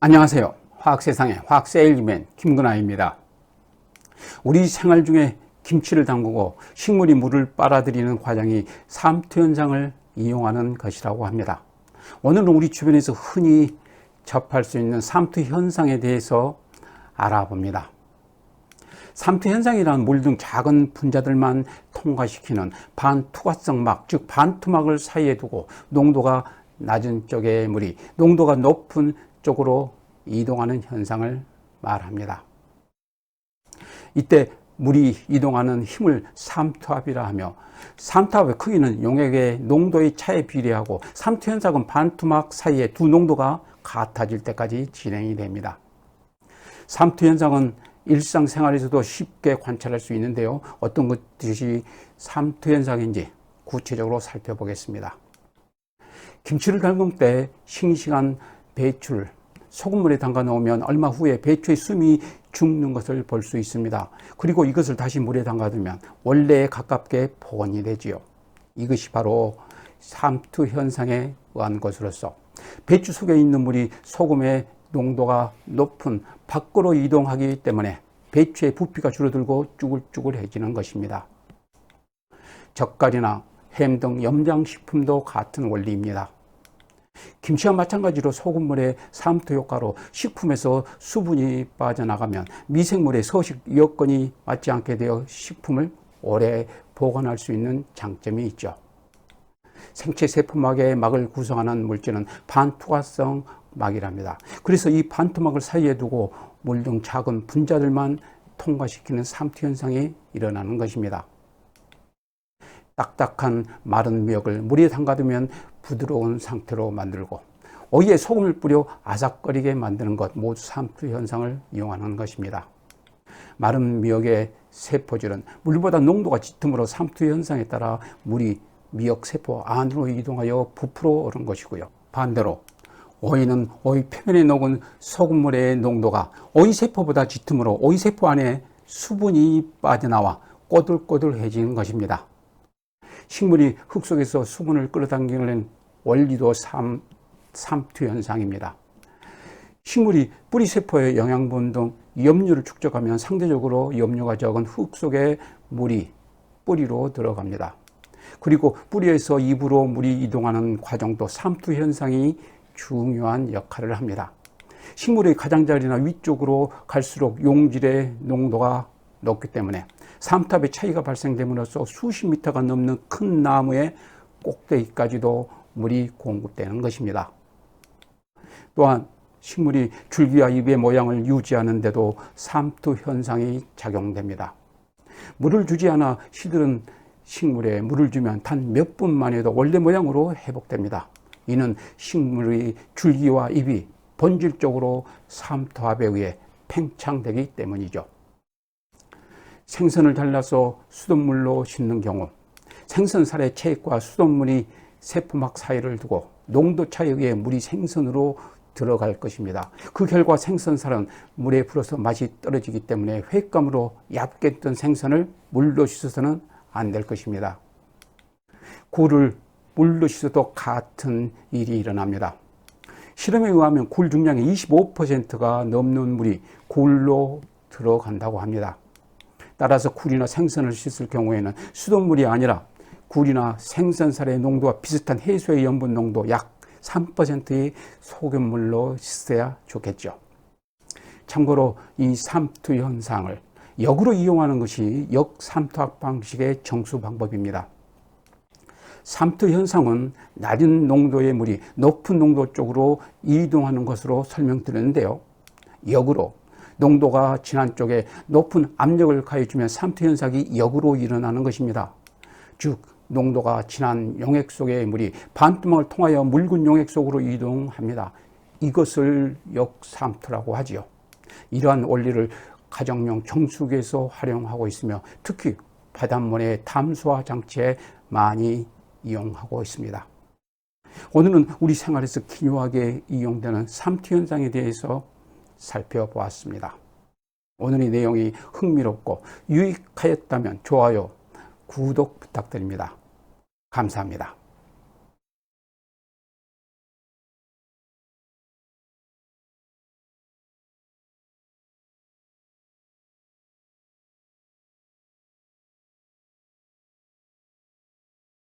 안녕하세요. 화학세상의 화학세일즈맨 김근아입니다. 우리 생활 중에 김치를 담그고 식물이 물을 빨아들이는 과정이 삼투 현상을 이용하는 것이라고 합니다. 오늘은 우리 주변에서 흔히 접할 수 있는 삼투 현상에 대해서 알아봅니다. 삼투 현상이란 물 등 작은 분자들만 통과시키는 반투과성 막, 즉 반투막을 사이에 두고 농도가 낮은 쪽의 물이 농도가 높은 쪽으로 이동하는 현상을 말합니다. 이때 물이 이동하는 힘을 삼투압이라 하며, 삼투압의 크기는 용액의 농도의 차에 비례하고 삼투 현상은 반투막 사이에 두 농도가 같아질 때까지 진행이 됩니다. 삼투 현상은 일상생활에서도 쉽게 관찰할 수 있는데요. 어떤 것이 삼투 현상인지 구체적으로 살펴보겠습니다. 김치를 담글 때 싱싱한 배추를 소금물에 담가 놓으면 얼마 후에 배추의 숨이 죽는 것을 볼 수 있습니다. 그리고 이것을 다시 물에 담가 두면 원래에 가깝게 복원이 되지요. 이것이 바로 삼투 현상에 의한 것으로서 배추 속에 있는 물이 소금의 농도가 높은 밖으로 이동하기 때문에 배추의 부피가 줄어들고 쭈글쭈글해지는 것입니다. 젓갈이나 햄 등 염장식품도 같은 원리입니다. 김치와 마찬가지로 소금물의 삼투 효과로 식품에서 수분이 빠져나가면 미생물의 서식 여건이 맞지 않게 되어 식품을 오래 보관할 수 있는 장점이 있죠. 생체 세포막의 막을 구성하는 물질은 반투과성 막이랍니다. 그래서 이 반투막을 사이에 두고 물 등 작은 분자들만 통과시키는 삼투 현상이 일어나는 것입니다. 딱딱한 마른 미역을 물에 담가두면 부드러운 상태로 만들고, 오이에 소금을 뿌려 아삭거리게 만드는 것 모두 삼투 현상을 이용하는 것입니다. 마른 미역의 세포질은 물보다 농도가 짙으므로 삼투 현상에 따라 물이 미역 세포 안으로 이동하여 부풀어 오른 것이고요. 반대로 오이는 오이 표면에 녹은 소금물의 농도가 오이 세포보다 짙으므로 오이 세포 안에 수분이 빠져나와 꼬들꼬들해지는 것입니다. 식물이 흙 속에서 수분을 끌어당기는 원리도 삼투 현상입니다. 식물이 뿌리 세포의 영양분 등 염류를 축적하면 상대적으로 염류가 적은 흙 속에 물이 뿌리로 들어갑니다. 그리고 뿌리에서 잎으로 물이 이동하는 과정도 삼투 현상이 중요한 역할을 합니다. 식물의 가장자리나 위쪽으로 갈수록 용질의 농도가 높기 때문에 삼투압의 차이가 발생됨으로써 수십 미터가 넘는 큰 나무의 꼭대기까지도 물이 공급되는 것입니다. 또한 식물이 줄기와 잎의 모양을 유지하는 데도 삼투 현상이 작용됩니다. 물을 주지 않아 시들은 식물에 물을 주면 단 몇 분만 해도 원래 모양으로 회복됩니다. 이는 식물의 줄기와 잎이 본질적으로 삼투압에 의해 팽창되기 때문이죠. 생선을 잘라서 수돗물로 씻는 경우 생선살의 체액과 수돗물이 세포막 사이를 두고 농도 차에 의해 물이 생선으로 들어갈 것입니다. 그 결과 생선살은 물에 불어서 맛이 떨어지기 때문에 횟감으로 얇게 뜬 생선을 물로 씻어서는 안 될 것입니다. 굴을 물로 씻어도 같은 일이 일어납니다. 실험에 의하면 굴 중량의 25%가 넘는 물이 굴로 들어간다고 합니다. 따라서 굴이나 생선을 씻을 경우에는 수돗물이 아니라 굴이나 생선살의 농도와 비슷한 해수의 염분 농도 약 3%의 소금물로 씻어야 좋겠죠. 참고로 이 삼투 현상을 역으로 이용하는 것이 역삼투압 방식의 정수 방법입니다. 삼투 현상은 낮은 농도의 물이 높은 농도 쪽으로 이동하는 것으로 설명드렸는데요. 역으로 농도가 진한 쪽에 높은 압력을 가해주면 삼투 현상이 역으로 일어나는 것입니다. 즉 농도가 진한 용액 속의 물이 반투막을 통하여 묽은 용액 속으로 이동합니다. 이것을 역삼투라고 하지요. 이러한 원리를 가정용 정수기에서 활용하고 있으며 특히 바닷물의 담수화 장치에 많이 이용하고 있습니다. 오늘은 우리 생활에서 기묘하게 이용되는 삼투 현상에 대해서 살펴보았습니다. 오늘의 내용이 흥미롭고 유익하였다면 좋아요, 구독 부탁드립니다. 감사합니다.